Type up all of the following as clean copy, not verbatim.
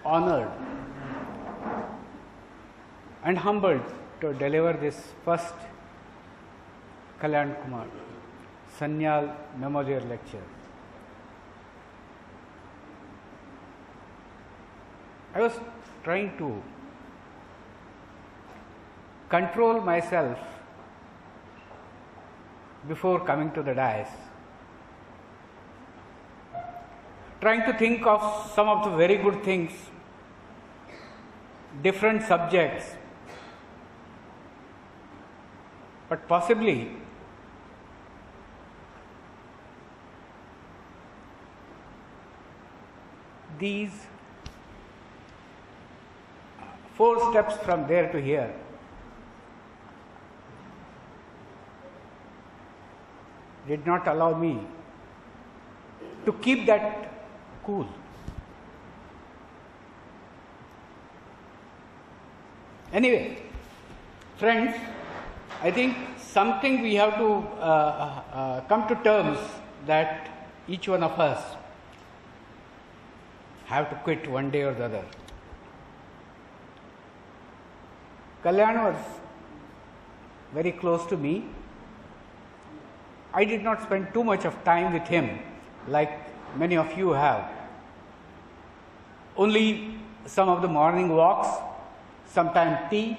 honored and humbled to deliver this first Kalyan Kumar Sanyal Memorial Lecture. I was trying to control myself before coming to the dais, trying to think of some of the very good things, different subjects, but possibly these 4 steps from there to here did not allow me to keep that cool. Anyway, friends, I think something we have to come to terms that each one of us have to quit one day or the other. Kalyan was very close to me. I did not spend too much of time with him like many of you have. Only some of the morning walks, sometime tea,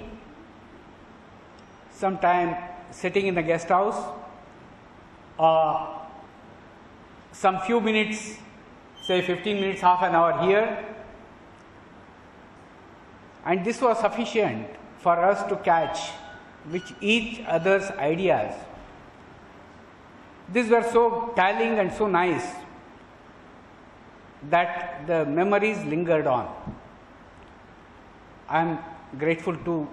sometime sitting in the guest house, some few minutes, say 15 minutes, half an hour here, and this was sufficient for us to catch which each other's ideas. These were so telling and so nice that the memories lingered on. I am grateful to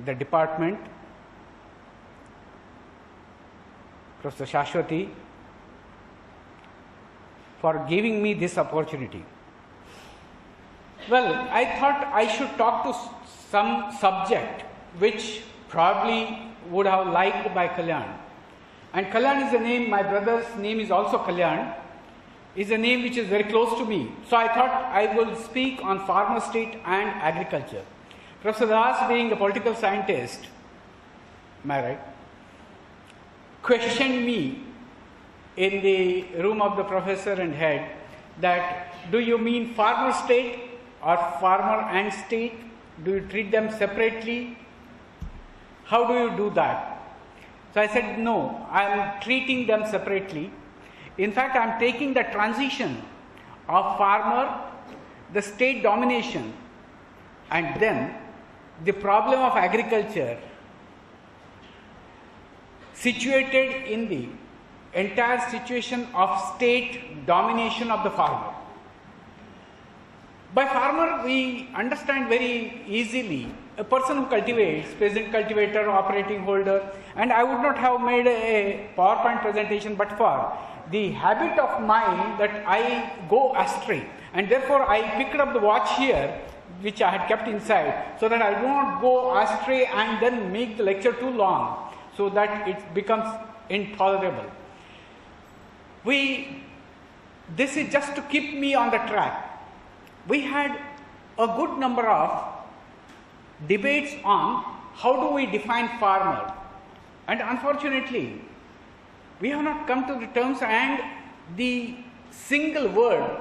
the department, Professor Shashwati, for giving me this opportunity. Well, I thought I should talk to some subject which probably would have liked by Kalyan. And Kalyan is a name, my brother's name is also Kalyan, is a name which is very close to me. So I thought I will speak on farmer state and agriculture. Professor Das, being a political scientist, am I right, questioned me in the room of the professor and head that, do you mean farmer state or farmer and state? Do you treat them separately? How do you do that? So I said, no, I am treating them separately. In fact, I am taking the transition of farmer, the state domination, and then the problem of agriculture situated in the entire situation of state domination of the farmer. By farmer, we understand very easily a person who cultivates, peasant cultivator, operating holder, and I would not have made a PowerPoint presentation but for the habit of mine that I go astray, and therefore I picked up the watch here which I had kept inside so that I do not go astray and then make the lecture too long so that it becomes intolerable. This is just to keep me on the track. We had a good number of debates on how do we define farmer, and unfortunately we have not come to the terms, and the single word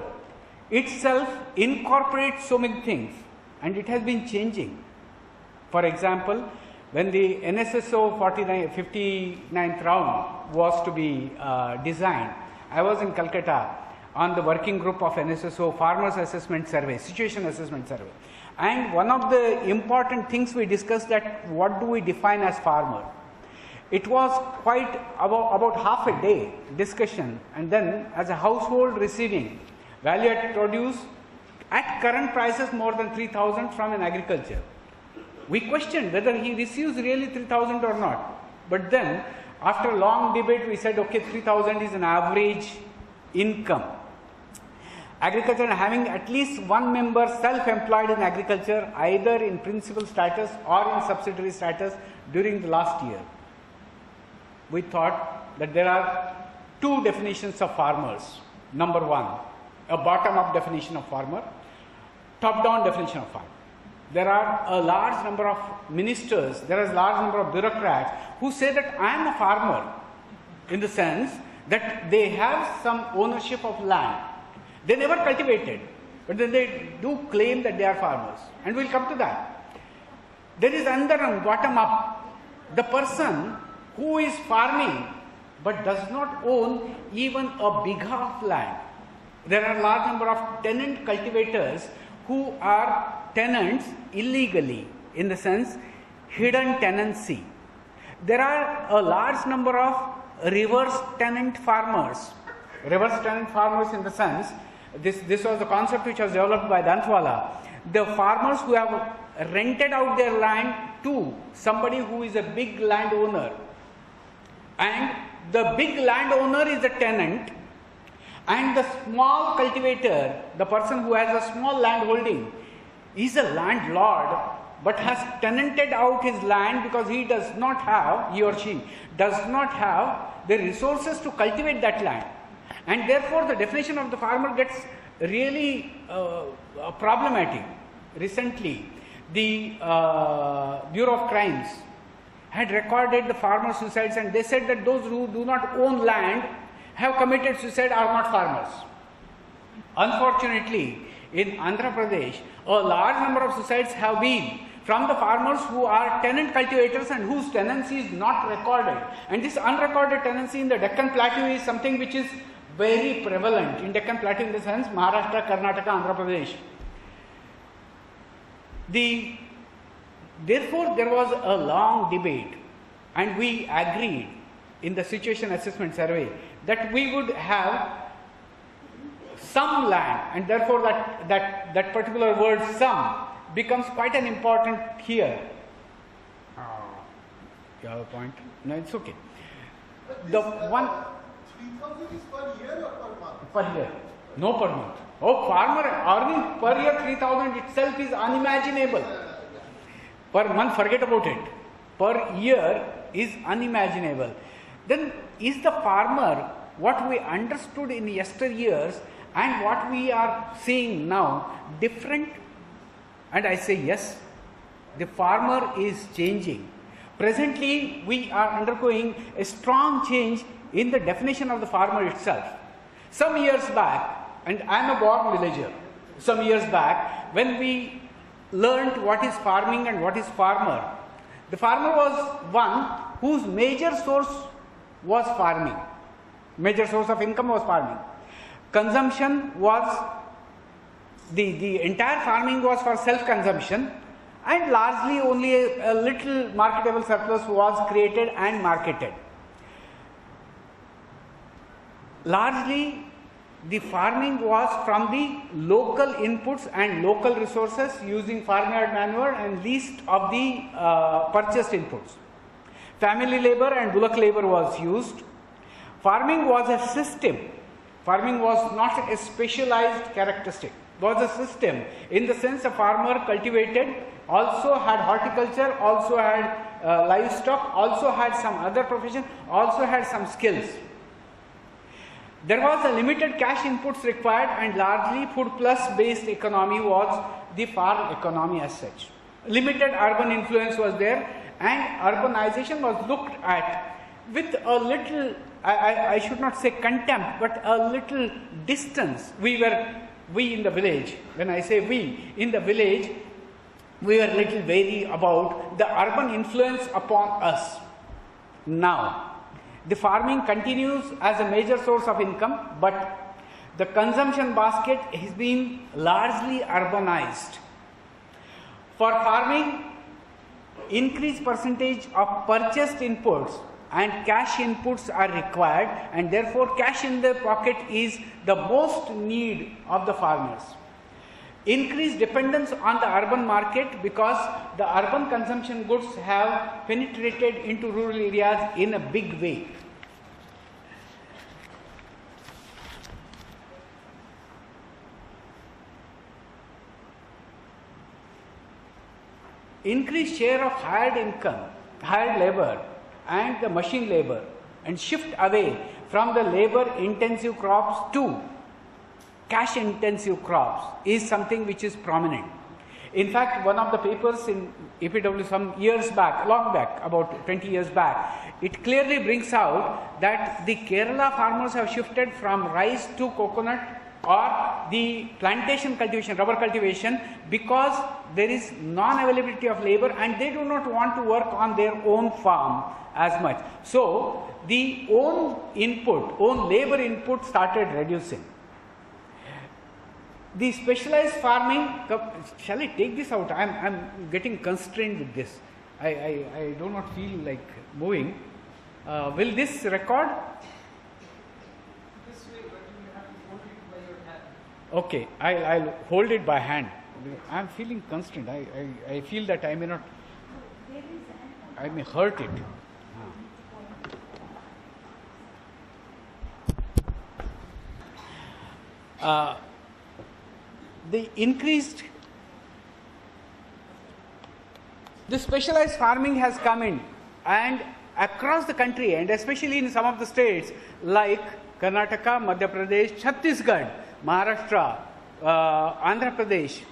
itself incorporates so many things and it has been changing. For example, when the NSSO 59th round was to be designed, I was in Calcutta on the working group of NSSO Farmers Assessment Survey, Situation Assessment Survey. And one of the important things we discussed that what do we define as farmer. It was quite about half a day discussion, and then as a household receiving value-added produce at current prices more than 3,000 from an agriculture. We questioned whether he receives really 3,000 or not. But then after a long debate we said, okay, 3,000 is an average income. Agriculture having at least one member self-employed in agriculture, either in principal status or in subsidiary status during the last year. We thought that there are two definitions of farmers. Number one, a bottom-up definition of farmer, top-down definition of farmer. There are a large number of ministers, there is a large number of bureaucrats who say that I am a farmer, in the sense that they have some ownership of land. They never cultivated, but then they do claim that they are farmers. And we'll come to that. There is another one, bottom-up. The person who is farming but does not own even a bigha of land. There are a large number of tenant cultivators who are tenants illegally, in the sense hidden tenancy. There are a large number of reverse tenant farmers. Reverse tenant farmers in the sense, this was the concept which was developed by Dantwala. The farmers who have rented out their land to somebody who is a big landowner, and the big landowner is a tenant, and the small cultivator, the person who has a small land holding, is a landlord but has tenanted out his land because he or she does not have the resources to cultivate that land. And therefore the definition of the farmer gets really problematic. Recently, the Bureau of Crimes had recorded the farmer suicides, and they said that those who do not own land, have committed suicide, are not farmers. Unfortunately, in Andhra Pradesh, a large number of suicides have been from the farmers who are tenant cultivators and whose tenancy is not recorded. And this unrecorded tenancy in the Deccan Plateau is something which is very prevalent. In Deccan Plateau, in the sense Maharashtra, Karnataka, Andhra Pradesh. Therefore, there was a long debate, and we agreed in the situation assessment survey that we would have some land, and therefore that particular word "some" becomes quite an important here. You have a point? No, it's okay. The one 3,000 is per year or per month? Per year, no per month. Oh, farmer earning per year 3,000 itself is unimaginable. Per month, forget about it. Per year is unimaginable. Then is the farmer what we understood in yesteryears and what we are seeing now different? And I say yes, the farmer is changing. Presently, we are undergoing a strong change in the definition of the farmer itself. Some years back, and I am a born villager, some years back, when we learned what is farming and what is farmer, the farmer was one whose major source was farming. Major source of income was farming. Consumption was, the entire farming was for self-consumption, and largely only a little marketable surplus was created and marketed. Largely, the farming was from the local inputs and local resources using farmyard manure and least of the purchased inputs. Family labor and bullock labor was used. Farming was a system. Farming was not a specialized characteristic. It was a system in the sense a farmer cultivated, also had horticulture, also had livestock, also had some other profession, also had some skills. There was a limited cash inputs required, and largely food plus based economy was the farm economy as such. Limited urban influence was there, and urbanization was looked at with a little, I should not say contempt, but a little distance. We in the village, when I say we, in the village, we were little wary about the urban influence upon us. Now, the farming continues as a major source of income, but the consumption basket has been largely urbanized. For farming, increased percentage of purchased inputs and cash inputs are required, and therefore cash in the pocket is the most need of the farmers. Increased dependence on the urban market because the urban consumption goods have penetrated into rural areas in a big way. Increased share of hired income, hired labor and the machine labor, and shift away from the labor intensive crops to cash intensive crops is something which is prominent. In fact, one of the papers in EPW some years back, long back, about 20 years back, it clearly brings out that the Kerala farmers have shifted from rice to coconut or the plantation cultivation, rubber cultivation, because there is non-availability of labor and they do not want to work on their own farm as much. So, the own labor input started reducing. The specialized farming, shall I take this out? I'm getting constrained with this. I do not feel like moving. Will this record? This way, but you have to hold it by your hand. Okay, I'll hold it by hand. I'm feeling constrained. I feel that I may hurt it. The specialized farming has come in, and across the country, and especially in some of the states like Karnataka, Madhya Pradesh, Chhattisgarh, Maharashtra, Andhra Pradesh,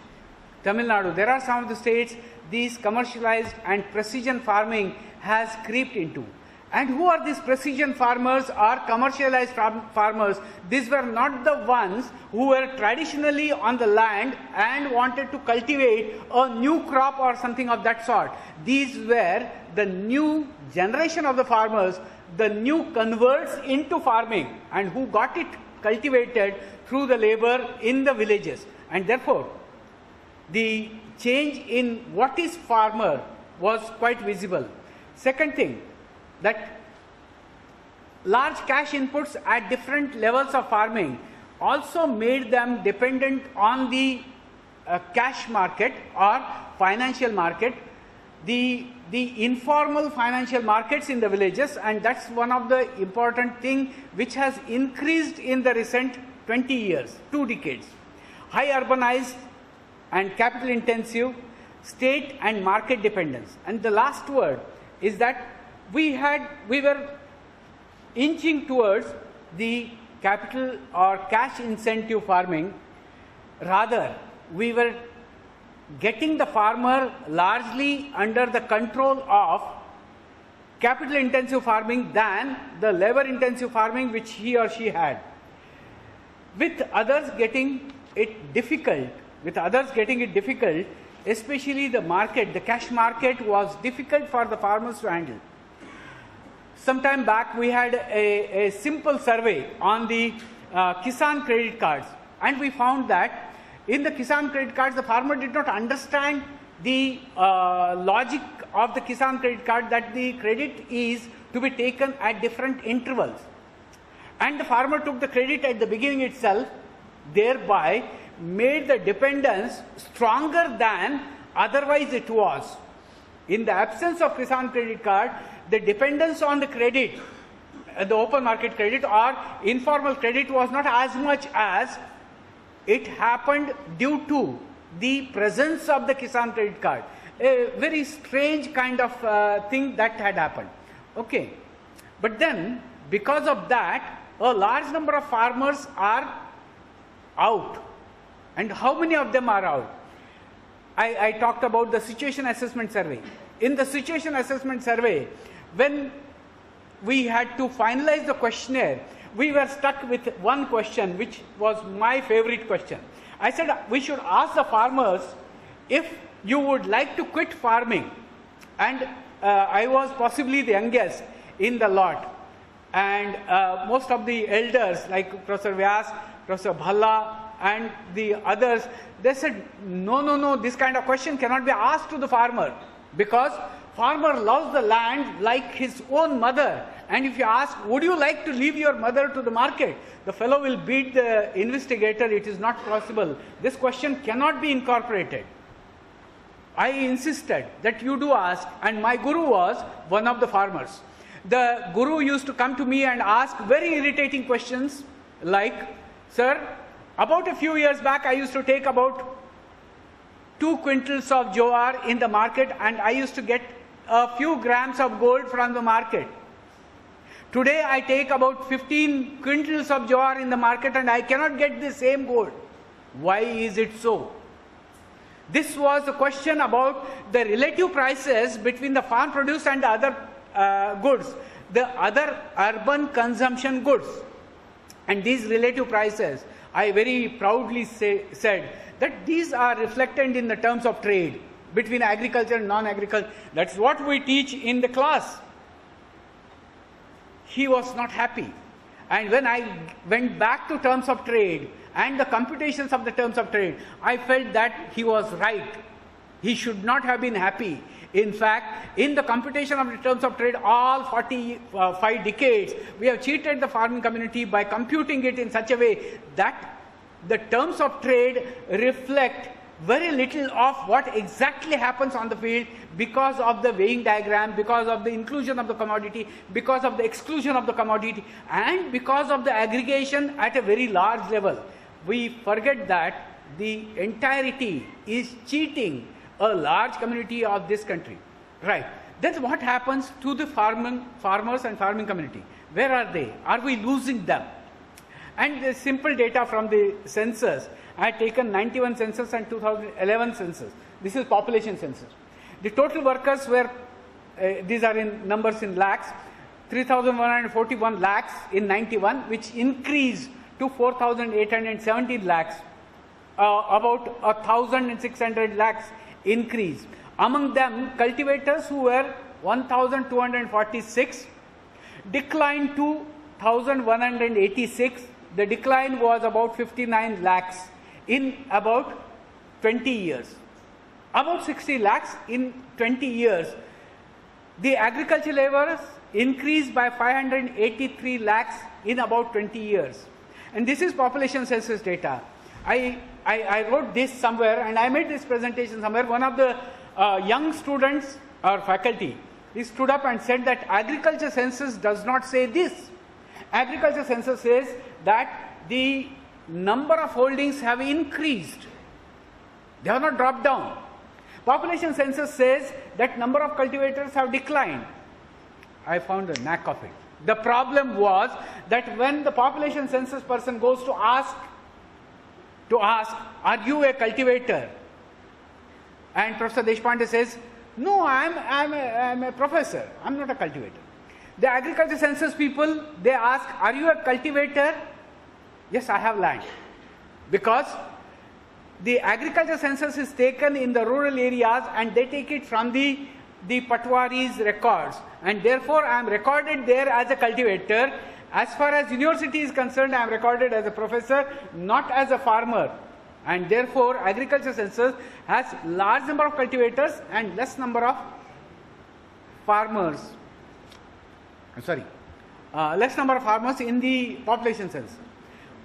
Tamil Nadu, there are some of the states these commercialized and precision farming has creeped into. And who are these precision farmers or commercialized farmers? These were not the ones who were traditionally on the land and wanted to cultivate a new crop or something of that sort. These were the new generation of the farmers, the new converts into farming, and who got it cultivated through the labor in the villages. And therefore, the change in what is farmer was quite visible. Second thing, that large cash inputs at different levels of farming also made them dependent on the cash market or financial market, the informal financial markets in the villages, and that's one of the important thing which has increased in the recent 20 years, 2 decades. High urbanized and capital intensive, state and market dependence. And the last word is that we were inching towards the capital or cash incentive farming. Rather, we were getting the farmer largely under the control of capital intensive farming than the labor intensive farming which he or she had. With others getting it difficult, especially the market, the cash market was difficult for the farmers to handle. Some time back, we had a simple survey on the Kisan credit cards, and we found that in the Kisan credit cards, the farmer did not understand the logic of the Kisan credit card, that the credit is to be taken at different intervals. And the farmer took the credit at the beginning itself, thereby made the dependence stronger than otherwise it was. In the absence of Kisan credit card, the dependence on the credit, the open market credit or informal credit, was not as much as it happened due to the presence of the Kisan credit card. A very strange kind of thing that had happened. Okay. But then, because of that, a large number of farmers are out. And how many of them are out? I talked about the situation assessment survey. In the situation assessment survey, when we had to finalize the questionnaire, we were stuck with one question, which was my favorite question. I said we should ask the farmers if you would like to quit farming. And I was possibly the youngest in the lot. And most of the elders like Professor Vyas, Professor Bhalla and the others, they said, no, this kind of question cannot be asked to the farmer, because farmer loves the land like his own mother. And if you ask, would you like to leave your mother to the market? The fellow will beat the investigator. It is not possible. This question cannot be incorporated. I insisted that you do ask, and my guru was one of the farmers. The guru used to come to me and ask very irritating questions like, sir, about a few years back I used to take about 2 quintals of jowar in the market and I used to get a few grams of gold from the market. Today I take about 15 quintals of jowar in the market and I cannot get the same gold. Why is it so? This was a question about the relative prices between the farm produce and the other goods, the other urban consumption goods. And these relative prices, I very proudly said that these are reflected in the terms of trade between agriculture and non-agriculture. That's what we teach in the class. He was not happy. And when I went back to terms of trade and the computations of the terms of trade, I felt that he was right. He should not have been happy. In fact, in the computation of the terms of trade, all 45 decades, we have cheated the farming community by computing it in such a way that the terms of trade reflect very little of what exactly happens on the field because of the weighing diagram, because of the inclusion of the commodity, because of the exclusion of the commodity, and because of the aggregation at a very large level. We forget that the entirety is cheating a large community of this country. Right. That's what happens to the farmers and farming community. Where are they? Are we losing them? And the simple data from the census, I had taken 91 census and 2011 census. This is population census. The total workers were, these are in numbers in lakhs, 3,141 lakhs in 91, which increased to 4,817 lakhs, about 1,600 lakhs increase. Among them, cultivators who were 1,246 declined to 1,186. The decline was about 59 lakhs in about 20 years. About 60 lakhs in 20 years. The agriculture laborers increased by 583 lakhs in about 20 years. And this is population census data. I wrote this somewhere and I made this presentation somewhere. One of the young students or faculty, he stood up and said that agriculture census does not say this. Agriculture census says that the number of holdings have increased. They have not dropped down. Population census says that number of cultivators have declined. I found a knack of it. The problem was that when the population census person goes to ask, are you a cultivator? And Professor Deshpande says, no, I'm a professor. I'm not a cultivator. The agriculture census people, they ask, are you a cultivator? Yes, I have land. Because the agriculture census is taken in the rural areas and they take it from the Patwari's records. And therefore, I am recorded there as a cultivator. As far as university is concerned, I am recorded as a professor, not as a farmer. And therefore, agriculture census has large number of cultivators and less number of farmers. Less number of farmers in the population census.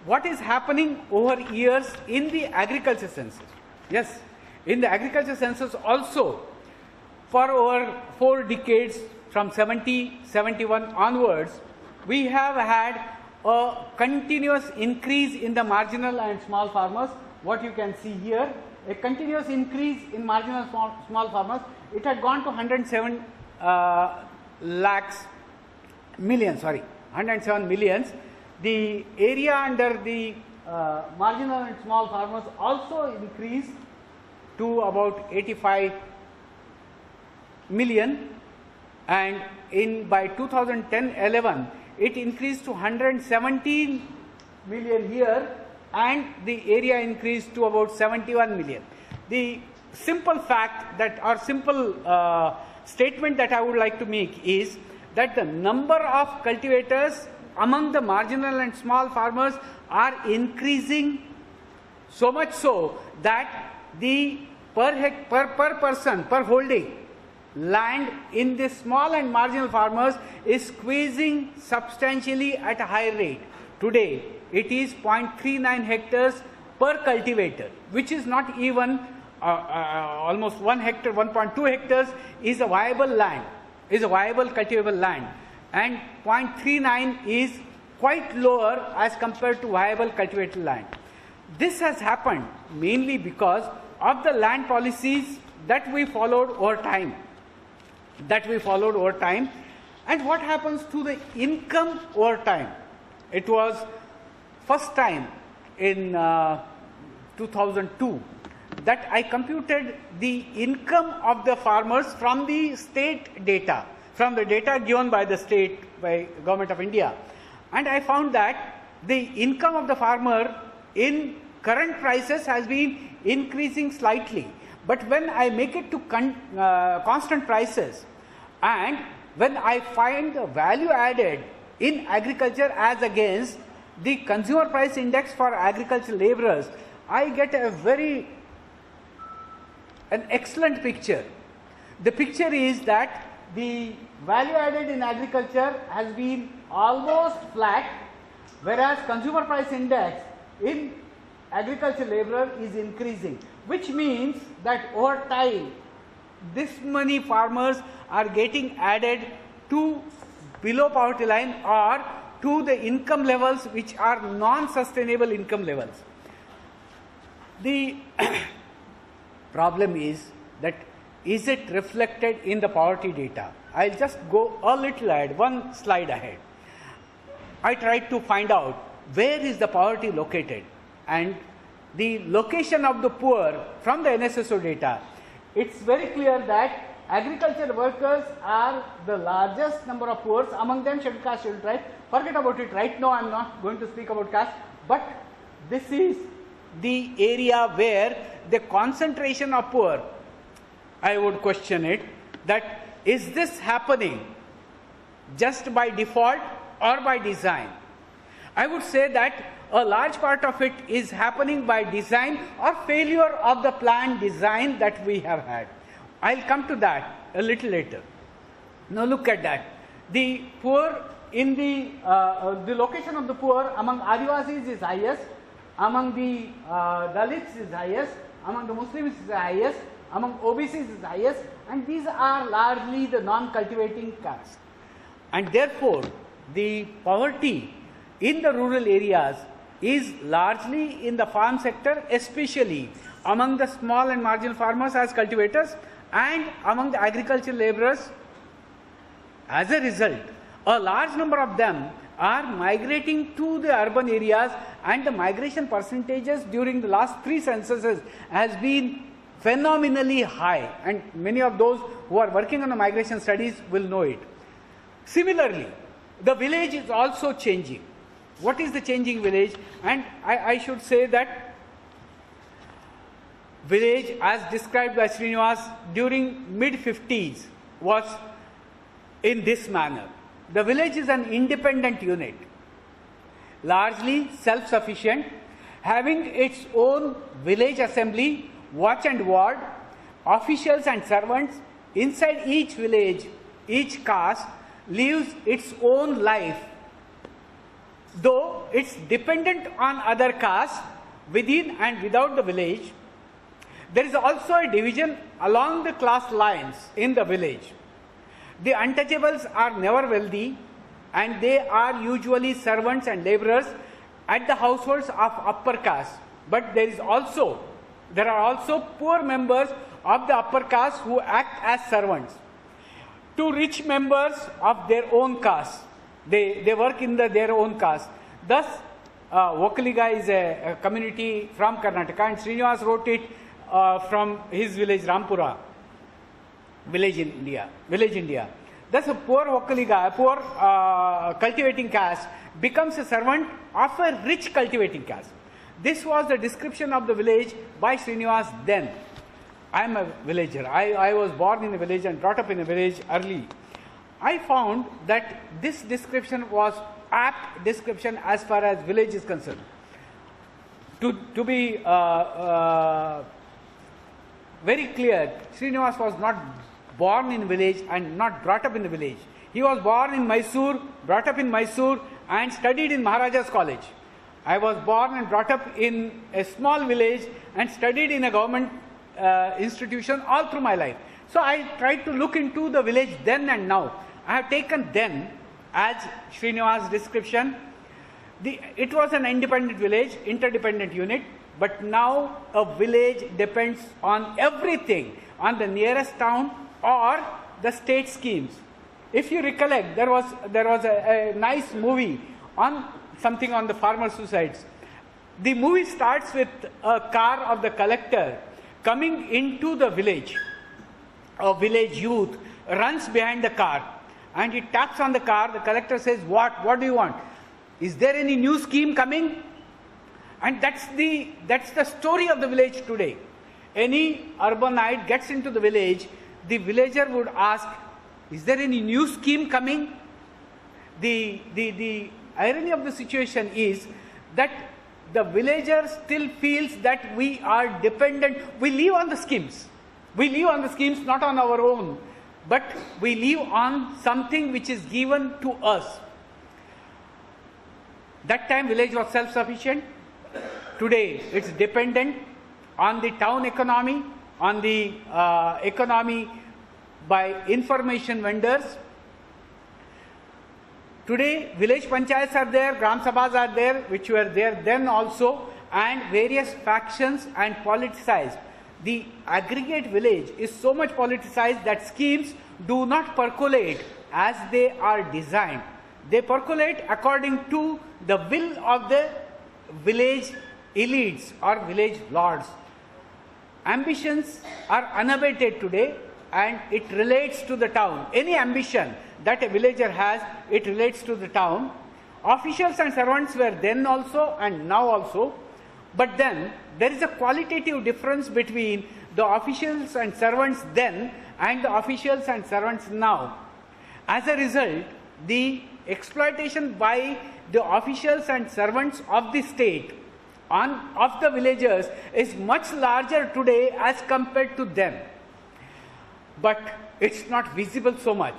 What is happening over years in the agriculture census? Yes, in the agriculture census also, for over 4 decades, from 70, 71 onwards, we have had a continuous increase in the marginal and small farmers. What you can see here, a continuous increase in marginal small farmers. It had gone to 107 millions. The area under the marginal and small farmers also increased to about 85 million, and by 2010-11 it increased to 117 million here, and the area increased to about 71 million. The simple fact that, or simple statement that I would like to make is that the number of cultivators among the marginal and small farmers are increasing, so much so that the per person, per holding land in the small and marginal farmers is squeezing substantially at a high rate. Today, it is 0.39 hectares per cultivator, which is not even almost 1 hectare, 1.2 hectares is a viable land, is a viable cultivable land, and 0.39 is quite lower as compared to viable cultivated land. This has happened mainly because of the land policies that we followed over time. And what happens to the income over time? It was first time in 2002 that I computed the income of the farmers from the state data, from the data given by the state, by Government of India. And I found that the income of the farmer in current prices has been increasing slightly. But when I make it to constant prices, and when I find the value added in agriculture as against the consumer price index for agricultural laborers, I get an excellent picture. The picture is that the value added in agriculture has been almost flat, whereas consumer price index in agricultural laborer is increasing, which means that over time this many farmers are getting added to below poverty line or to the income levels which are non-sustainable income levels. The problem is that is it reflected in the poverty data? I'll just go a little ahead, one slide ahead. I tried to find out where is the poverty located, and the location of the poor from the NSSO data. It's very clear that agricultural workers are the largest number of poor, among them scheduled caste, scheduled tribe. Forget about it right now, I'm not going to speak about caste, but this is the area where the concentration of poor, I would question it, that is this happening just by default or by design? I would say that a large part of it is happening by design or failure of the plan design that we have had. I'll come to that a little later. Now look at that. The poor in the location of the poor among Adivasis is highest, among the Dalits is highest, among the Muslims is highest, among OBCs is highest, and these are largely the non-cultivating caste. And therefore, the poverty in the rural areas is largely in the farm sector, especially among the small and marginal farmers as cultivators and among the agricultural laborers. As a result, a large number of them are migrating to the urban areas, and the migration percentages during the last 3 censuses has been phenomenally high, and many of those who are working on the migration studies will know it. Similarly, the village is also changing. What is the changing village? And I should say that village as described by Srinivas during mid-50s was in this manner. The village is an independent unit, largely self-sufficient, having its own village assembly, watch and ward, officials and servants. Inside each village, each caste lives its own life, though it's dependent on other castes within and without the village. There is also a division along the class lines in the village. The untouchables are never wealthy, and they are usually servants and laborers at the households of upper caste. But there are also poor members of the upper caste who act as servants to rich members of their own caste. They work in their own caste. Thus, Vokaliga is a community from Karnataka, and Srinivas wrote it from his village Rampura, village India. Thus, a poor Vokaliga, a poor cultivating caste becomes a servant of a rich cultivating caste. This was the description of the village by Srinivas then. I am a villager. I was born in a village and brought up in a village early. I found that this description was apt description as far as village is concerned. To be very clear, Srinivas was not born in village and not brought up in the village. He was born in Mysore, brought up in Mysore, and studied in Maharaja's College. I was born and brought up in a small village and studied in a government institution all through my life. So I tried to look into the village then and now. I have taken then as Srinivas' description. It was an independent village, interdependent unit, but now a village depends on everything, on the nearest town or the state schemes. If you recollect, there was a nice movie on something on the farmer suicides. The movie starts with a car of the collector coming into the village. A village youth runs behind the car and he taps on the car. The collector says, what do you want? Is there any new scheme coming? And that's the story of the village today. Any urbanite gets into the village, the villager would ask, is there any new scheme coming? The irony of the situation is that the villager still feels that we are dependent. We live on the schemes. We live on the schemes not on our own, but we live on something which is given to us. That time village was self-sufficient. Today it's dependent on the town economy, on the economy by information vendors. Today village panchayats are there, gram sabhas are there, which were there then also, and various factions and politicized. The aggregate village is so much politicized that schemes do not percolate as they are designed. They percolate according to the will of the village elites or village lords. Ambitions are unabated today, and it relates to the town. Any ambition that a villager has, it relates to the town. Officials and servants were then also and now also, but then there is a qualitative difference between the officials and servants then and the officials and servants now. As a result, the exploitation by the officials and servants of the state of the villagers is much larger today as compared to them. But it's not visible so much.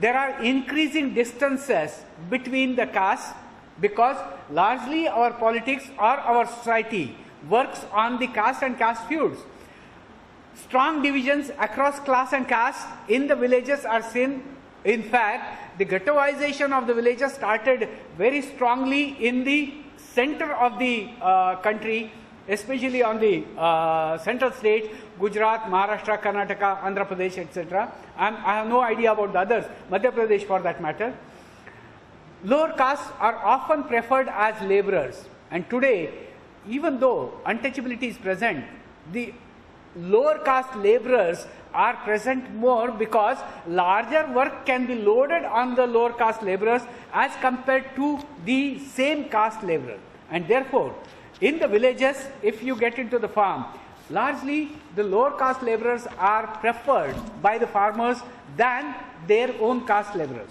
There are increasing distances between the castes because largely our politics or our society works on the caste and caste feuds. Strong divisions across class and caste in the villages are seen. In fact, the ghettoization of the villages started very strongly in the center of the country, especially on the central states, Gujarat, Maharashtra, Karnataka, Andhra Pradesh, etc. I have no idea about the others, Madhya Pradesh for that matter. Lower castes are often preferred as laborers, and today, even though untouchability is present, the lower caste laborers are present more because larger work can be loaded on the lower caste laborers as compared to the same caste laborer. And therefore, in the villages, if you get into the farm, largely the lower caste laborers are preferred by the farmers than their own caste laborers.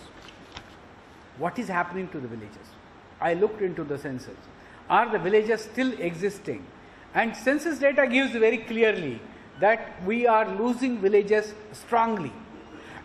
What is happening to the villages? I looked into the census. Are the villages still existing? And census data gives very clearly that we are losing villages strongly.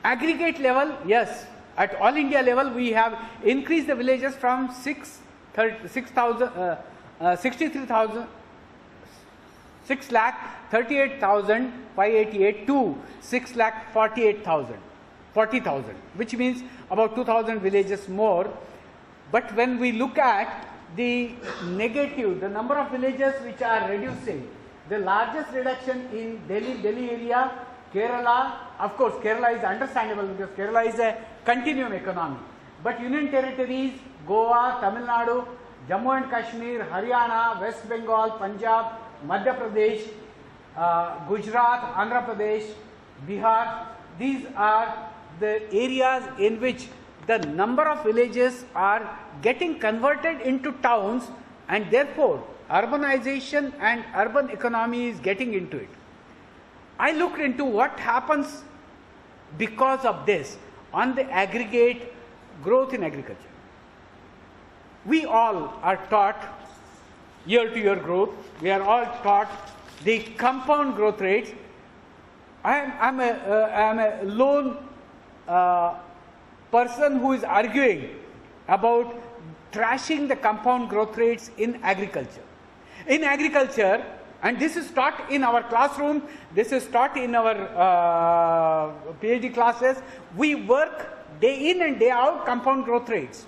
Aggregate level, yes. At all India level, we have increased the villages from 6,38,588 to 6,48,000, which means about 2,000 villages more. But when we look at the negative, the number of villages which are reducing, the largest reduction in Delhi area, Kerala. Of course, Kerala is understandable because Kerala is a continuum economy. But Union Territories, Goa, Tamil Nadu, Jammu and Kashmir, Haryana, West Bengal, Punjab, Madhya Pradesh, Gujarat, Andhra Pradesh, Bihar, these are the areas in which the number of villages are getting converted into towns, and therefore urbanization and urban economy is getting into it. I looked into what happens because of this on the aggregate growth in agriculture. We all are taught year-to-year growth. We are all taught the compound growth rates. I am a lone person who is arguing about trashing the compound growth rates in agriculture. In agriculture, and this is taught in our classroom, this is taught in our PhD classes, we work day in and day out compound growth rates.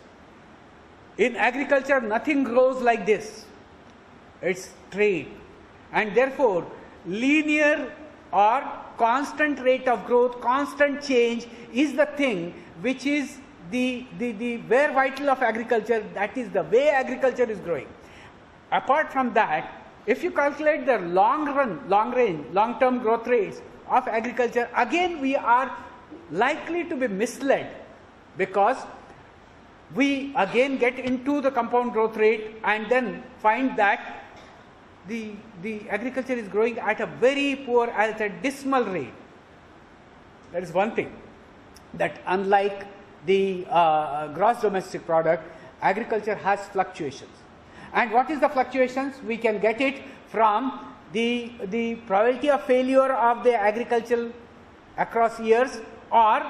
In agriculture, nothing grows like this. It's straight. And therefore, linear or constant rate of growth, constant change is the thing which is the where vital of agriculture, that is the way agriculture is growing. Apart from that, if you calculate the long-term growth rates of agriculture, again we are likely to be misled, because we again get into the compound growth rate and then find that the agriculture is growing at a very poor, at a dismal rate. That is one thing, that unlike the gross domestic product, agriculture has fluctuations. And what is the fluctuations? We can get it from the probability of failure of the agriculture across years, or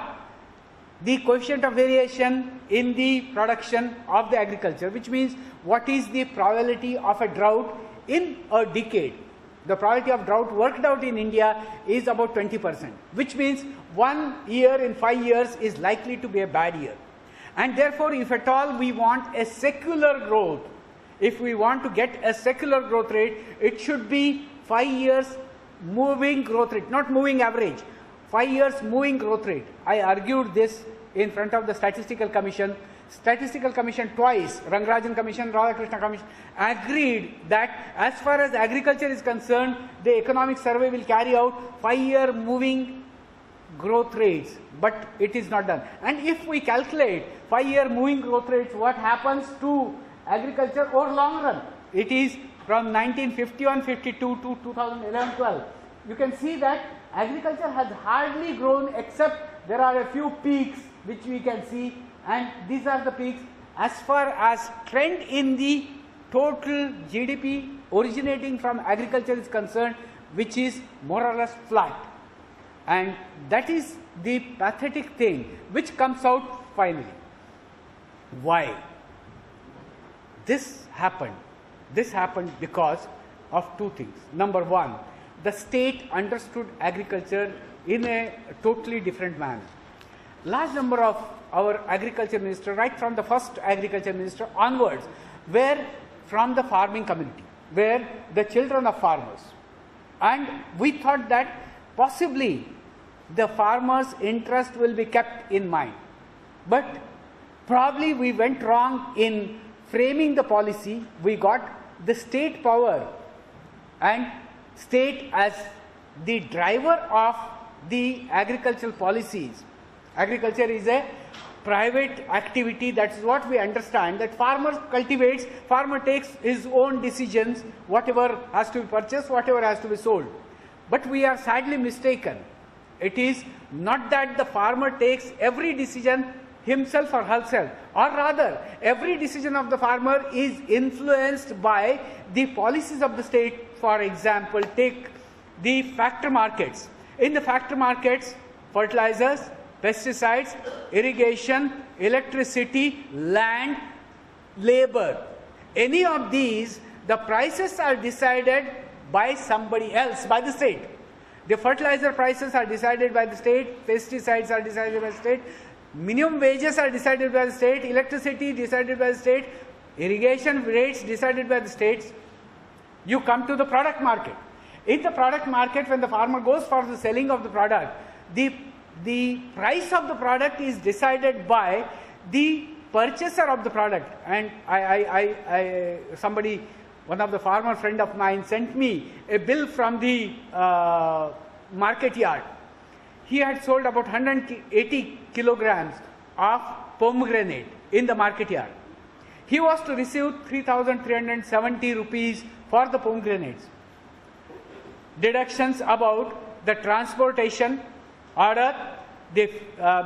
the coefficient of variation in the production of the agriculture, which means what is the probability of a drought in a decade. The probability of drought worked out in India is about 20%, which means 1 year in 5 years is likely to be a bad year. And therefore, if at all we want a secular growth, if we want to get a secular growth rate, it should be 5 years moving growth rate, not moving average, 5 years moving growth rate. I argued this in front of the Statistical Commission. Statistical Commission twice, Rangarajan Commission, Radhakrishna Commission, agreed that as far as agriculture is concerned, the economic survey will carry out 5-year moving growth rates, but it is not done. And if we calculate 5-year moving growth rates, what happens to agriculture over long run? It is from 1951-52 to 2011-12. You can see that agriculture has hardly grown, except there are a few peaks which we can see, and these are the peaks. As far as trend in the total GDP originating from agriculture is concerned, which is more or less flat. And that is the pathetic thing which comes out finally. Why? This happened. This happened because of two things. Number one, the state understood agriculture in a totally different manner. Large number of our agriculture minister, right from the first agriculture minister onwards, were from the farming community, were the children of farmers. And we thought that possibly the farmers' interest will be kept in mind. But probably we went wrong in framing the policy. We got the state power and state as the driver of the agricultural policies. Agriculture is a private activity, that is what we understand, that farmer cultivates, farmer takes his own decisions, whatever has to be purchased, whatever has to be sold. But we are sadly mistaken. It is not that the farmer takes every decision himself or herself, or rather every decision of the farmer is influenced by the policies of the state. For example, take the factor markets. In the factor markets, fertilizers, pesticides, irrigation, electricity, land, labor, any of these, the prices are decided by somebody else, by the state. The fertilizer prices are decided by the state, pesticides are decided by the state, minimum wages are decided by the state, electricity decided by the state, irrigation rates decided by the states. You come to the product market. In the product market, when the farmer goes for the selling of the product, the price of the product is decided by the purchaser of the product. And somebody, one of the farmer friend of mine, sent me a bill from the market yard. He had sold about 180 kilograms of pomegranate in the market yard. He was to receive 3,370 rupees for the pomegranates. Deductions about the transportation order, the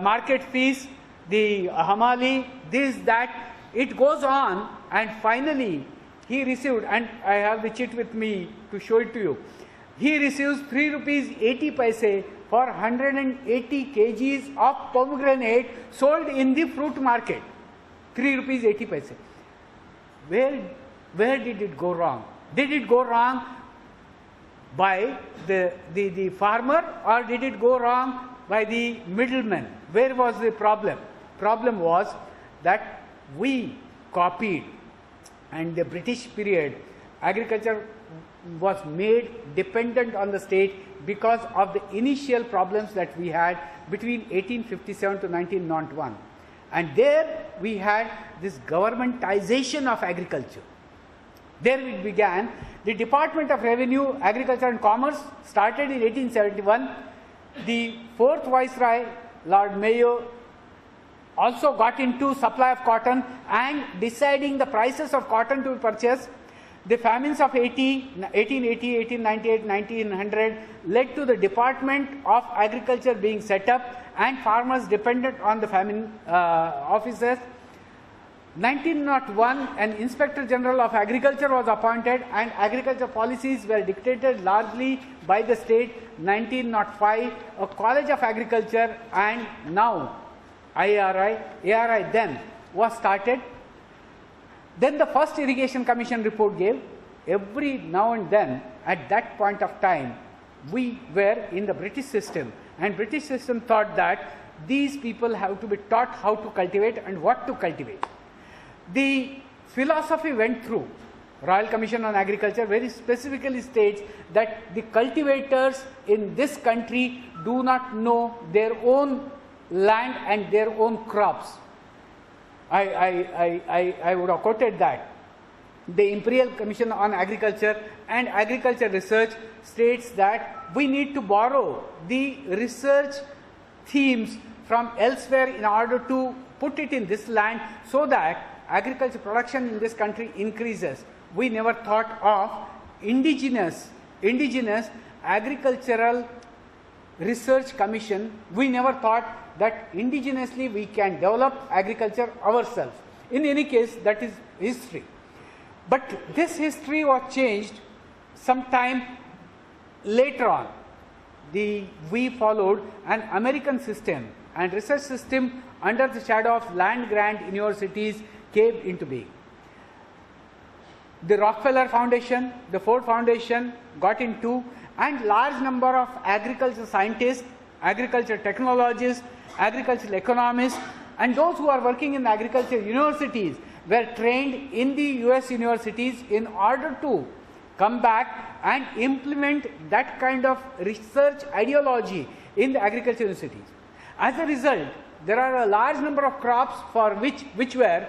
market fees, the hamali, this, that, it goes on, and finally he received, and I have the chit with me to show it to you, he receives 3 rupees 80 paise for 180 kgs of pomegranate sold in the fruit market. 3 rupees 80 paise. Where did it go wrong? Did it go wrong by the farmer, or did it go wrong by the middleman? Where was the problem? Problem was that we copied, and the British period, agriculture was made dependent on the state because of the initial problems that we had between 1857 to 1901. And there we had this governmentization of agriculture. There it began. The Department of Revenue, Agriculture and Commerce started in 1871. The fourth Viceroy, Lord Mayo, also got into supply of cotton and deciding the prices of cotton to be purchased. The famines of 1880, 1898, 1900 led to the Department of Agriculture being set up and farmers dependent on the famine officers. 1901, an Inspector General of Agriculture was appointed and agriculture policies were dictated largely by the state. 1905, a College of Agriculture and now ARI then was started. Then the first Irrigation Commission report gave. Every now and then, at that point of time, we were in the British system, and British system thought that these people have to be taught how to cultivate and what to cultivate. The philosophy went through. Royal Commission on Agriculture very specifically states that the cultivators in this country do not know their own land and their own crops. I would have quoted that. The Imperial Commission on Agriculture and Agriculture Research states that we need to borrow the research themes from elsewhere in order to put it in this land so that agriculture production in this country increases. We never thought of indigenous agricultural research commission. We never thought that indigenously we can develop agriculture ourselves. In any case, that is history. But this history was changed sometime later on. We followed an American system and research system under the shadow of land grant universities came into being. The Rockefeller Foundation, the Ford Foundation got into, and large number of agriculture scientists, agriculture technologists, agricultural economists, and those who are working in agriculture universities were trained in the US universities in order to come back and implement that kind of research ideology in the agriculture universities. As a result, there are a large number of crops for which were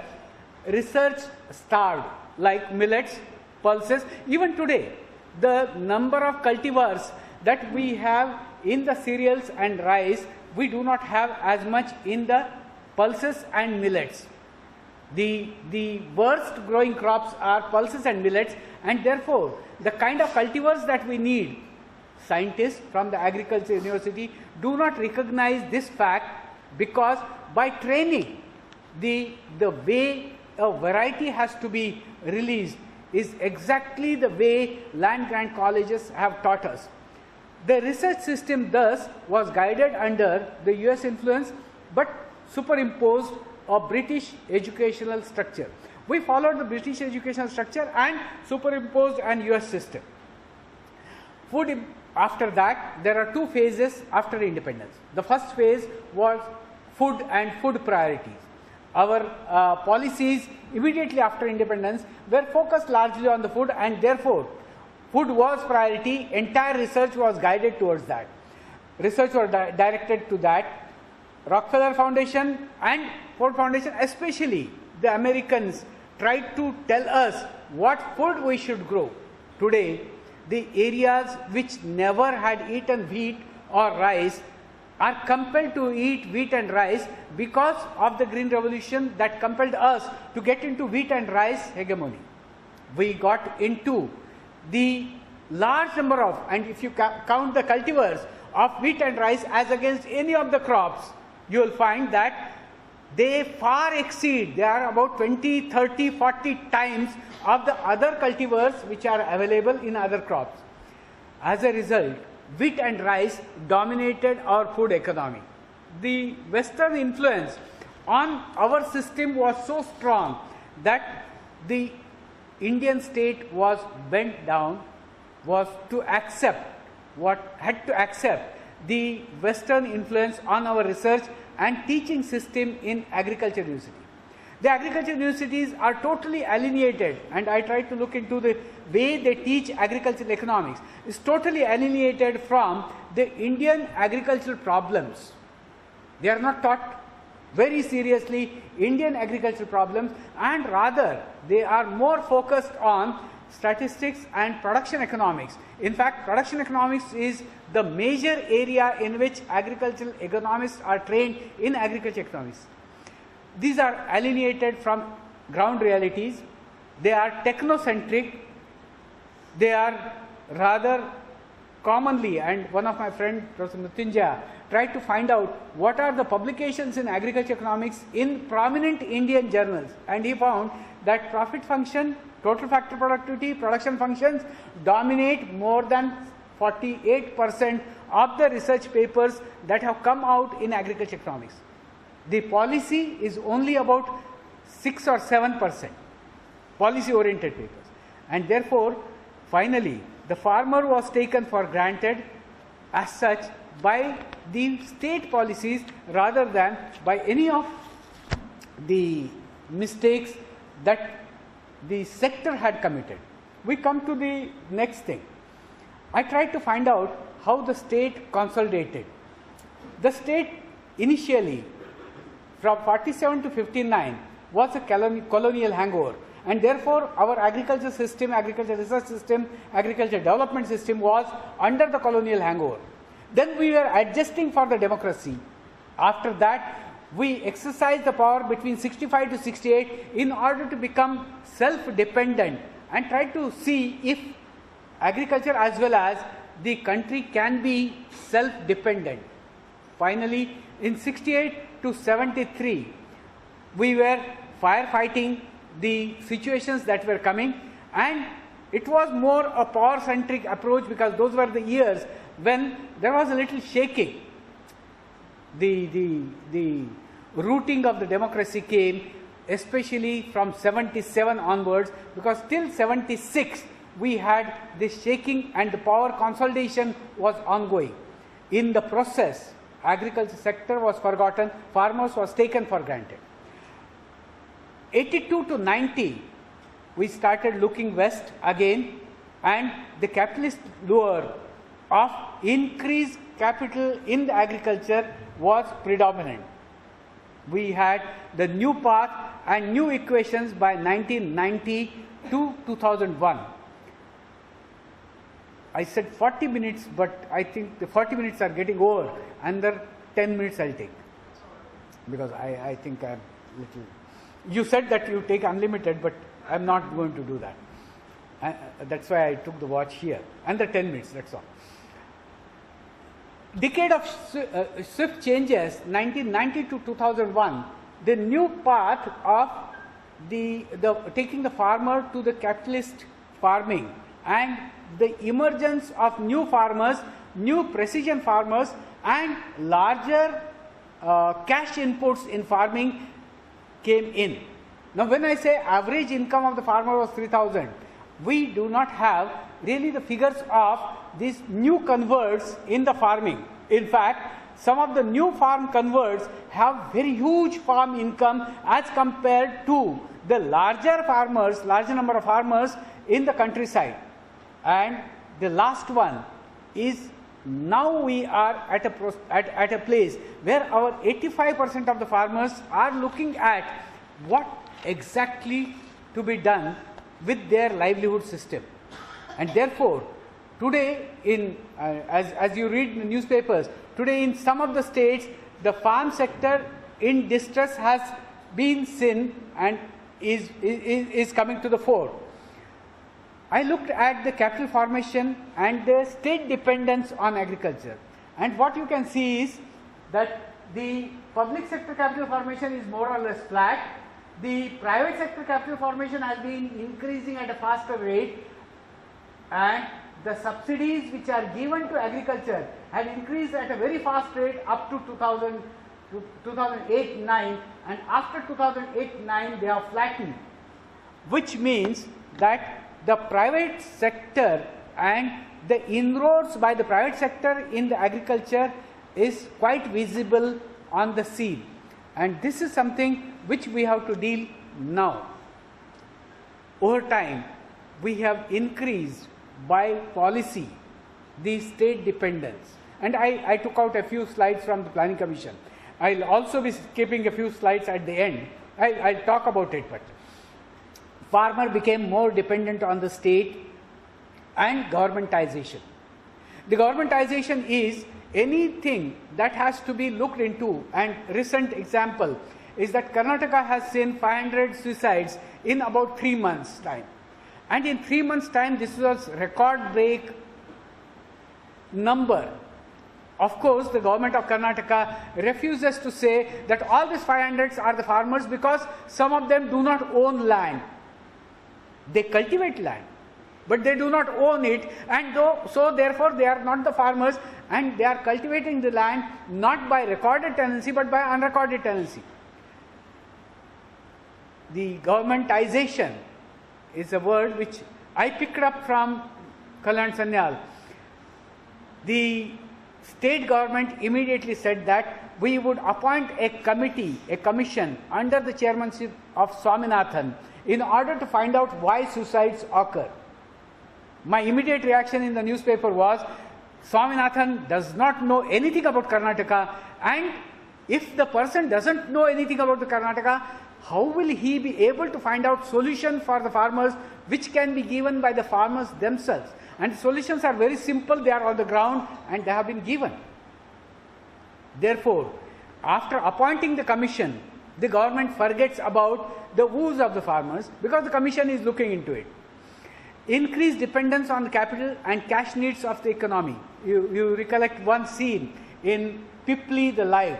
research starved, like millets, pulses. Even today, the number of cultivars that we have in the cereals and rice, we do not have as much in the pulses and millets. The worst growing crops are pulses and millets, and therefore the kind of cultivars that we need, scientists from the agriculture university do not recognize this fact, because by training the way a variety has to be released is exactly the way land grant colleges have taught us. The research system thus was guided under the US influence but superimposed a British educational structure. We followed the British educational structure and superimposed an US system. Food, after that, there are two phases after independence. The first phase was food and food priorities. Our policies immediately after independence were focused largely on the food, and therefore food was priority. Entire research was guided towards that. Research was directed to that. Rockefeller Foundation and Ford Foundation, especially the Americans, tried to tell us what food we should grow. Today, the areas which never had eaten wheat or rice are compelled to eat wheat and rice because of the Green Revolution that compelled us to get into wheat and rice hegemony. We got into the large number of, and if you count the cultivars of wheat and rice as against any of the crops, you will find that they far exceed, they are about 20, 30, 40 times of the other cultivars which are available in other crops. As a result, wheat and rice dominated our food economy. The Western influence on our system was so strong that the Indian state was bent down, had to accept the Western influence on our research and teaching system in agriculture university. The agriculture universities are totally alienated, and I tried to look into the way they teach agricultural economics. It's totally alienated from the Indian agricultural problems. They are not taught very seriously Indian agricultural problems, and rather they are more focused on statistics and production economics. In fact, production economics is the major area in which agricultural economists are trained in agriculture economics. These are alienated from ground realities. They are technocentric. They are rather commonly, and one of my friends, Professor Mrityunjaya, tried to find out what are the publications in agriculture economics in prominent Indian journals, and he found that profit function, total factor productivity, production functions dominate more than 48% of the research papers that have come out in agriculture economics. The policy is only about 6 or 7% policy oriented papers, and therefore finally the farmer was taken for granted as such by the state policies rather than by any of the mistakes that the sector had committed. We come to the next thing. I tried to find out how the state consolidated. The state initially from 47 to 59 was a colonial hangover, and therefore our agriculture system, agriculture research system, agriculture development system was under the colonial hangover. Then we were adjusting for the democracy. After that, we exercised the power between 65 to 68 in order to become self-dependent and try to see if agriculture as well as the country can be self-dependent. Finally, in 68 to 73, we were firefighting the situations that were coming, and it was more a power-centric approach because those were the years when there was a little shaking. The rooting of the democracy came especially from 77 onwards, because till 76 we had this shaking and the power consolidation was ongoing. In the process, agriculture sector was forgotten, farmers was taken for granted. 82 to 90, we started looking west again, and the capitalist lure of increased capital in the agriculture was predominant. We had the new path and new equations by 1990 to 2001. I said 40 minutes, but I think the 40 minutes are getting over. Under 10 minutes I'll take, because I think I'm little. You said that you take unlimited, but I'm not going to do that. That's why I took the watch here. Under 10 minutes, that's all. Decade of swift changes, 1990 to 2001, the new path of the taking the farmer to the capitalist farming, and the emergence of new farmers, new precision farmers, and larger cash inputs in farming came in. Now, when I say average income of the farmer was 3,000, we do not have really the figures of these new converts in the farming. In fact, some of the new farm converts have very huge farm income as compared to the larger farmers, larger number of farmers in the countryside. And the last one is, now we are at a place where our 85% of the farmers are looking at what exactly to be done with their livelihood system. And therefore, today as you read in the newspapers, today in some of the states, the farm sector in distress has been seen and is coming to the fore. I looked at the capital formation and the state dependence on agriculture, and what you can see is that the public sector capital formation is more or less flat. The private sector capital formation has been increasing at a faster rate, and the subsidies which are given to agriculture have increased at a very fast rate up to 2008-9, and after 2008-9 they have flattened, which means that the private sector and the inroads by the private sector in the agriculture is quite visible on the scene. And this is something which we have to deal now. Over time, we have increased by policy the state dependence. And I took out a few slides from the Planning Commission. I'll also be skipping a few slides at the end. I'll talk about it, but farmer became more dependent on the state and governmentization. The governmentization is anything that has to be looked into, and recent example is that Karnataka has seen 500 suicides in about 3 months' time. And in 3 months' time, this was record break number. Of course, the government of Karnataka refuses to say that all these 500s are the farmers, because some of them do not own land. They cultivate land, but they do not own it, and so therefore they are not the farmers, and they are cultivating the land not by recorded tenancy but by unrecorded tenancy. The governmentization is a word which I picked up from Kalyan Sanyal. The state government immediately said that we would appoint a committee, a commission under the chairmanship of Swaminathan in order to find out why suicides occur. My immediate reaction in the newspaper was, Swaminathan does not know anything about Karnataka, and if the person doesn't know anything about the Karnataka, how will he be able to find out solution for the farmers which can be given by the farmers themselves? And solutions are very simple, they are on the ground and they have been given. Therefore, after appointing the commission, the government forgets about the woes of the farmers because the commission is looking into it. Increased dependence on the capital and cash needs of the economy. You recollect one scene in Pipli the Live.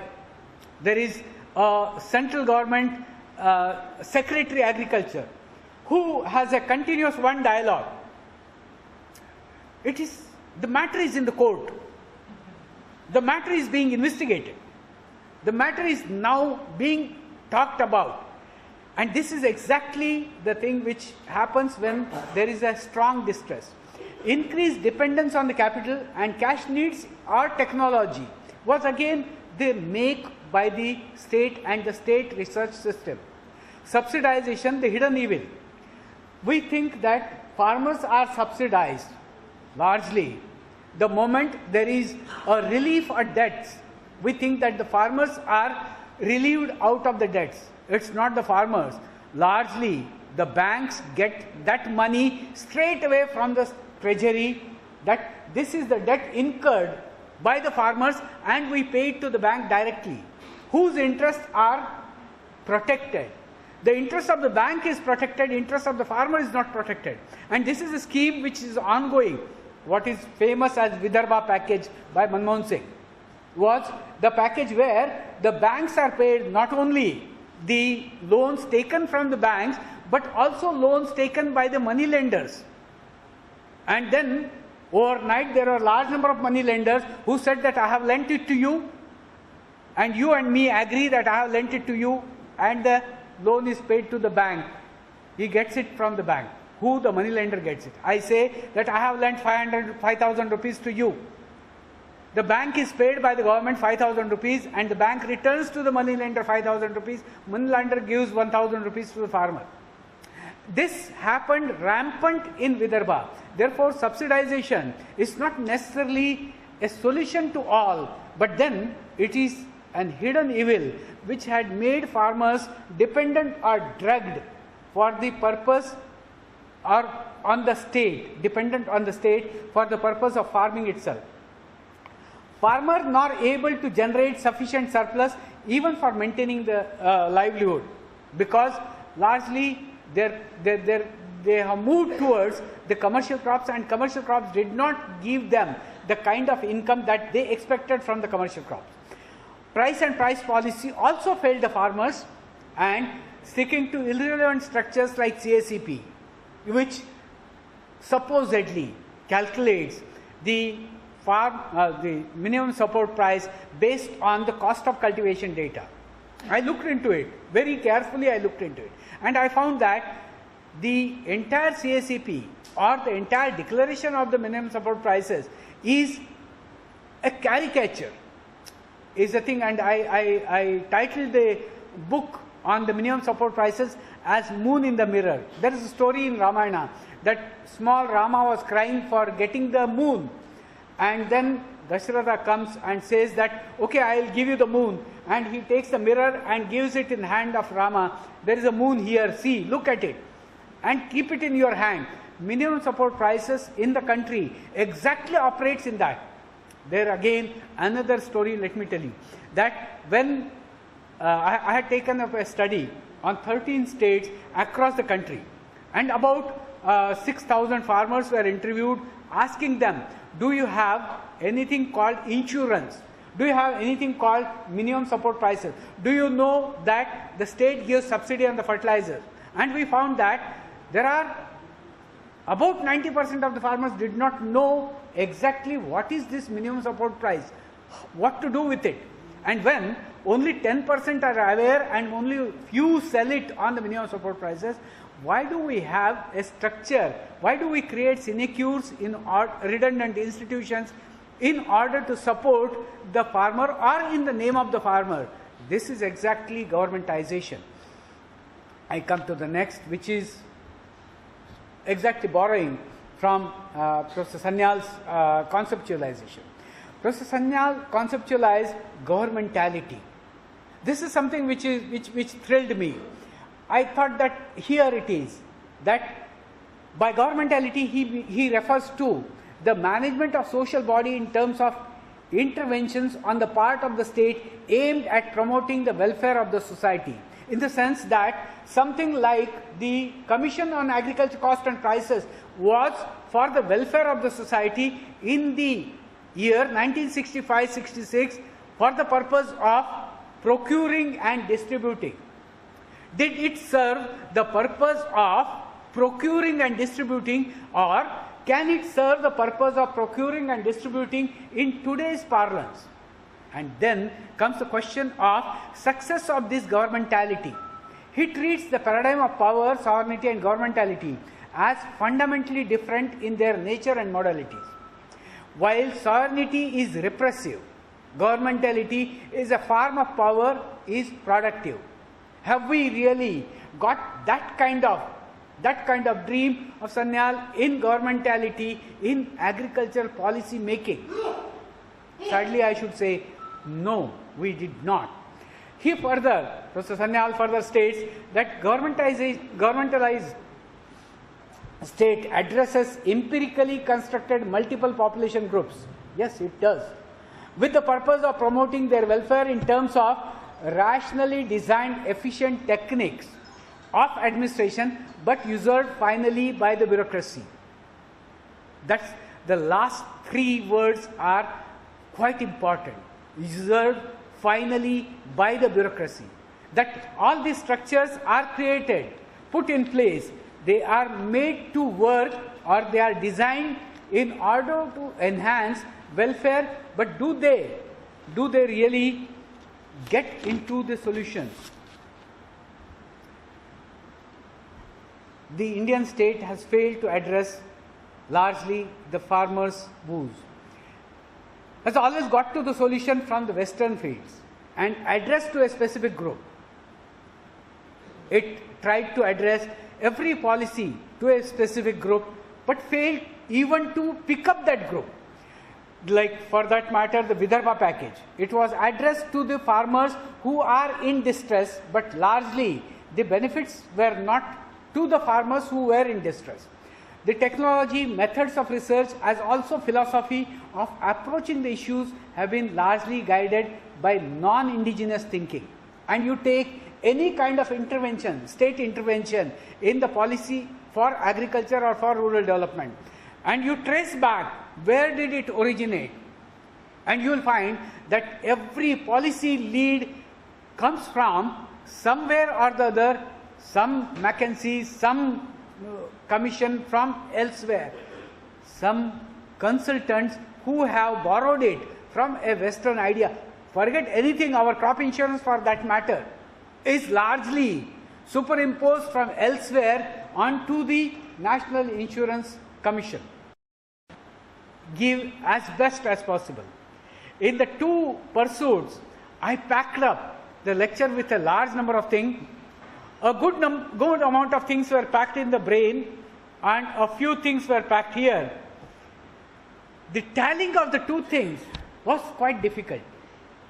There is a central government Secretary Agriculture who has a continuous one dialogue. The matter is in the court. The matter is being investigated. The matter is now being talked about. And this is exactly the thing which happens when there is a strong distress. Increased dependence on the capital and cash needs or technology was again the make by the state and the state research system. Subsidization, the hidden evil. We think that farmers are subsidized largely. The moment there is a relief of debts, we think that the farmers are relieved out of the debts. It's not the farmers. Largely, the banks get that money straight away from the treasury, that this is the debt incurred by the farmers and we pay it to the bank directly, whose interests are protected. The interest of the bank is protected, interest of the farmer is not protected. And this is a scheme which is ongoing. What is famous as Vidarbha package by Manmohan Singh was the package where the banks are paid not only the loans taken from the banks, but also loans taken by the money lenders. And then overnight there are a large number of money lenders who said that I have lent it to you, and you and me agree that I have lent it to you, and the loan is paid to the bank. He gets it from the bank. Who? The money lender gets it. I say that I have lent 5,000 rupees to you. The bank is paid by the government 5,000 rupees and the bank returns to the money lender 5,000 rupees. Money lender gives 1,000 rupees to the farmer. This happened rampant in Vidarbha. Therefore, subsidization is not necessarily a solution to all, but then it is an hidden evil which had made farmers dependent or drugged for the purpose or on the state, dependent on the state for the purpose of farming itself. Farmer not able to generate sufficient surplus even for maintaining the livelihood, because largely they have moved towards the commercial crops, and commercial crops did not give them the kind of income that they expected from the commercial crops. Price and price policy also failed the farmers, and sticking to irrelevant structures like CACP, which supposedly calculates the the minimum support price based on the cost of cultivation data. I looked into it, very carefully I looked into it, and I found that the entire CACP or the entire declaration of the minimum support prices is a caricature, is a thing, and I titled the book on the minimum support prices as moon in the mirror. There is a story in Ramayana that small Rama was crying for getting the moon, and then Dasharatha comes and says that, okay, I will give you the moon, and he takes the mirror and gives it in the hand of Rama. There is a moon here, see, look at it, and keep it in your hand. Minimum support prices in the country exactly operates in that. There again, another story, let me tell you, that when I had taken up a study on 13 states across the country, and about 6,000 farmers were interviewed, asking them, do you have anything called insurance? Do you have anything called minimum support prices? Do you know that the state gives subsidy on the fertilizer? And we found that there are about 90% of the farmers did not know exactly what is this minimum support price, what to do with it. And when only 10% are aware and only few sell it on the minimum support prices, why do we have a structure? Why do we create sinecures in redundant institutions in order to support the farmer or in the name of the farmer? This is exactly governmentization. I come to the next, which is exactly borrowing from Professor Sanyal's conceptualization. Professor Sanyal conceptualized governmentality. This is something which thrilled me. I thought that here it is, that by governmentality he refers to the management of social body in terms of interventions on the part of the state aimed at promoting the welfare of the society, in the sense that something like the Commission on Agriculture Cost and Prices was for the welfare of the society in the year 1965-66 for the purpose of procuring and distributing. Did it serve the purpose of procuring and distributing, or can it serve the purpose of procuring and distributing in today's parlance? And then comes the question of success of this governmentality. He treats the paradigm of power, sovereignty and governmentality as fundamentally different in their nature and modalities. While sovereignty is repressive, governmentality is a form of power, is productive. Have we really got that kind of dream of Sanyal in governmentality, in agricultural policy making? Sadly, I should say, no, we did not. Professor Sanyal further states that governmentalized state addresses empirically constructed multiple population groups. Yes, it does. With the purpose of promoting their welfare in terms of rationally designed efficient techniques of administration, but usurped finally by the bureaucracy. That's the last three words are quite important. Usurped finally by the bureaucracy. That all these structures are created, put in place, they are made to work, or they are designed in order to enhance welfare, but do they really get into the solutions? The Indian state has failed to address largely the farmers' woes. Has always got to the solution from the western fields and addressed to a specific group. It tried to address every policy to a specific group, but failed even to pick up that group. Like, for that matter, the Vidarbha package. It was addressed to the farmers who are in distress, but largely the benefits were not to the farmers who were in distress. The technology, methods of research, as also philosophy of approaching the issues have been largely guided by non-indigenous thinking. And you take any kind of intervention, state intervention in the policy for agriculture or for rural development, and you trace back where did it originate, and you will find that every policy lead comes from somewhere or the other, some McKinsey, some commission from elsewhere, some consultants who have borrowed it from a Western idea. Forget anything, our crop insurance for that matter is largely superimposed from elsewhere onto the National Insurance Commission. Give as best as possible. In the two pursuits, I packed up the lecture with a large number of things. A good amount of things were packed in the brain and a few things were packed here. The tallying of the two things was quite difficult.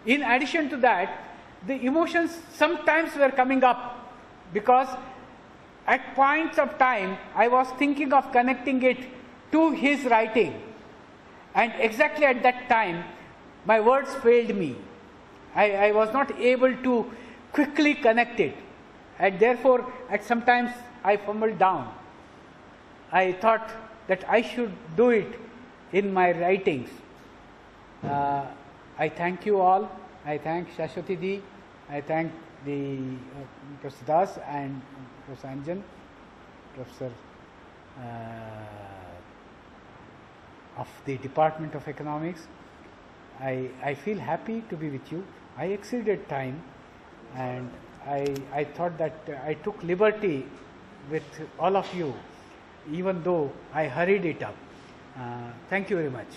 In addition to that, the emotions sometimes were coming up because at points of time I was thinking of connecting it to his writing, and exactly at that time my words failed me. I was not able to quickly connect it, and therefore at sometimes I fumbled down. I thought that I should do it in my writings. I thank you all. I thank Shashwati Di. I thank the Professor Das and Professor Anjan, Professor of the Department of Economics. I feel happy to be with you. I exceeded time, and I thought that I took liberty with all of you, even though I hurried it up. Thank you very much.